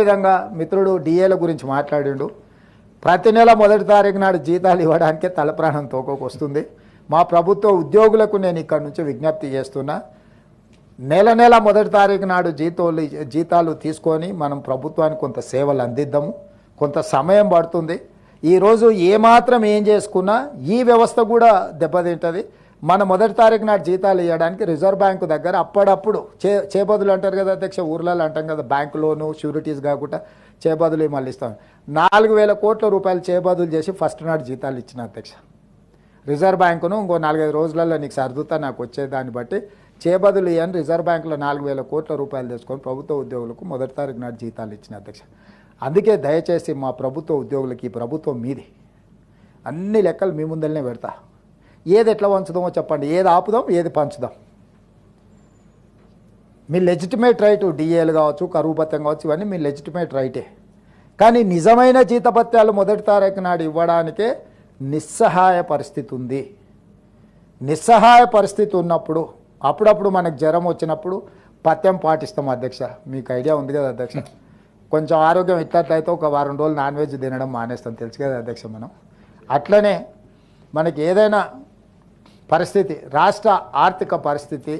అదేవిధంగా మిత్రుడు డిఏల గురించి మాట్లాడిండు. ప్రతి నెల మొదటి తారీఖు నాడు జీతాలు ఇవ్వడానికే తలప్రాణం తోకొకొస్తుంది. మా ప్రభుత్వ ఉద్యోగులకు నేను ఇక్కడి నుంచి విజ్ఞప్తి చేస్తున్నా, నెల మొదటి తారీఖు నాడు జీతాలు తీసుకొని మనం ప్రభుత్వానికి కొంత సేవలు అందిద్దాము. కొంత సమయం పడుతుంది. ఈరోజు ఏమాత్రం ఏం చేసుకున్నా ఈ వ్యవస్థ కూడా దెబ్బతింటుంది. మన మొదటి తారీఖు నాడు జీతాలు ఇవ్వడానికి రిజర్వ్ బ్యాంకు దగ్గర అప్పుడప్పుడు చేబదులు అంటారు కదా అధ్యక్ష, ఊర్లలో అంటాం కదా, బ్యాంకు లోను షూరిటీస్ కాకుండా చేబదులు మళ్ళీ ఇస్తాం. 4,000 కోట్ల రూపాయలు చేబదులు చేసి ఫస్ట్ నాడు జీతాలు ఇచ్చిన అధ్యక్ష. రిజర్వ్ బ్యాంకును ఇంకో 4-5 రోజులలో నీకు సర్దుతా నాకు వచ్చేదాన్ని బట్టి చేబదులు ఇవ్వని రిజర్వ్ బ్యాంకులో 4,000 కోట్ల రూపాయలు తీసుకొని ప్రభుత్వ ఉద్యోగులకు మొదటి తారీఖు నాడు జీతాలు ఇచ్చిన అధ్యక్ష. అందుకే దయచేసి మా ప్రభుత్వ ఉద్యోగులకి ఈ ప్రభుత్వం మీది, అన్ని లెక్కలు మీ ముందరనే పెడతా. ఏది ఎట్లా పంచుదామో చెప్పండి, ఏది ఆపుదాం ఏది పంచుదాం. మీ లెజిటిమేట్ రైటు డిఏలు కావచ్చు, కరువు భత్యం కావచ్చు, ఇవన్నీ మీ లెజిటిమేట్ రైటే. కానీ నిజమైన జీతభత్యాలు మొదటి తారీఖు నాడు ఇవ్వడానికే నిస్సహాయ పరిస్థితి ఉంది. నిస్సహాయ పరిస్థితి ఉన్నప్పుడు అప్పుడప్పుడు మనకు జ్వరం వచ్చినప్పుడు పథ్యం పాటిస్తాం అధ్యక్ష. మీకు ఐడియా ఉంది కదా అధ్యక్ష. కొంచెం ఆరోగ్యం ఇట్లయితే ఒక వారం రోజులు నాన్ వెజ్ తినడం మానేస్తాం, తెలుసు కదా అధ్యక్ష. మనం అట్లనే మనకి ఏదైనా పరిస్థితి, రాష్ట్ర ఆర్థిక పరిస్థితి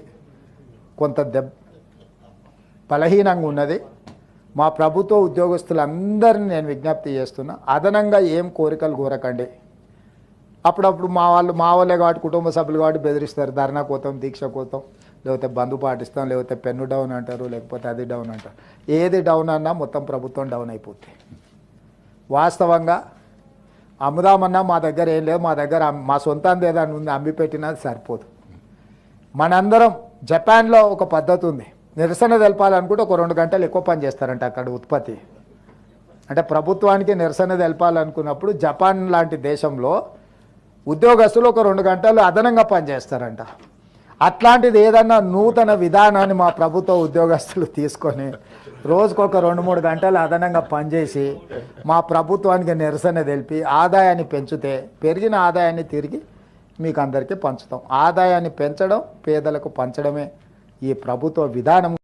కొంత బలహీనంగా ఉన్నది. మా ప్రభుత్వ ఉద్యోగస్తులందరినీ నేను విజ్ఞప్తి చేస్తున్నా, అదనంగా ఏం కోరికలు కోరకండి. అప్పుడప్పుడు మా వాళ్ళే కాబట్టి, కుటుంబ సభ్యులు కాబట్టి బెదిరిస్తారు, ధర్నా కోతాం, దీక్ష కోతాం, లేకపోతే బంధు పాటిస్తాం, లేకపోతే పెన్ను డౌన్ అంటారు, లేకపోతే అది డౌన్ అంటారు. ఏది డౌన్ అన్నా మొత్తం ప్రభుత్వం డౌన్ అయిపోతుంది. వాస్తవంగా అమ్ముదామన్నా మా దగ్గర ఏం లేదు, మా దగ్గర మా సొంతంది ఏదైనా ఉంది అమ్మి పెట్టినది సరిపోదు. మనందరం జపాన్లో ఒక పద్ధతి ఉంది, నిరసన తెలపాలనుకుంటే ఒక 2 గంటలు ఎక్కువ పని చేస్తారంట అక్కడ ఉత్పత్తి. అంటే ప్రభుత్వానికి నిరసన తెలపాలనుకున్నప్పుడు జపాన్ లాంటి దేశంలో ఉద్యోగస్తులు ఒక 2 గంటలు అదనంగా పనిచేస్తారంట. అట్లాంటిది ఏదన్నా నూతన విధానాన్ని మా ప్రభుత్వ ఉద్యోగస్తులు తీసుకొని రోజుకొక 2-3 గంటలు అదనంగా పనిచేసి మా ప్రభుత్వానికి నిరసన తెలిపి ఆదాయాన్ని పెంచితే, పెరిగిన ఆదాయాన్ని తిరిగి మీకు అందరికీ పంచుతాం. ఆదాయాన్ని పెంచడం, పేదలకు పంచడమే ఈ ప్రభుత్వ విధానం.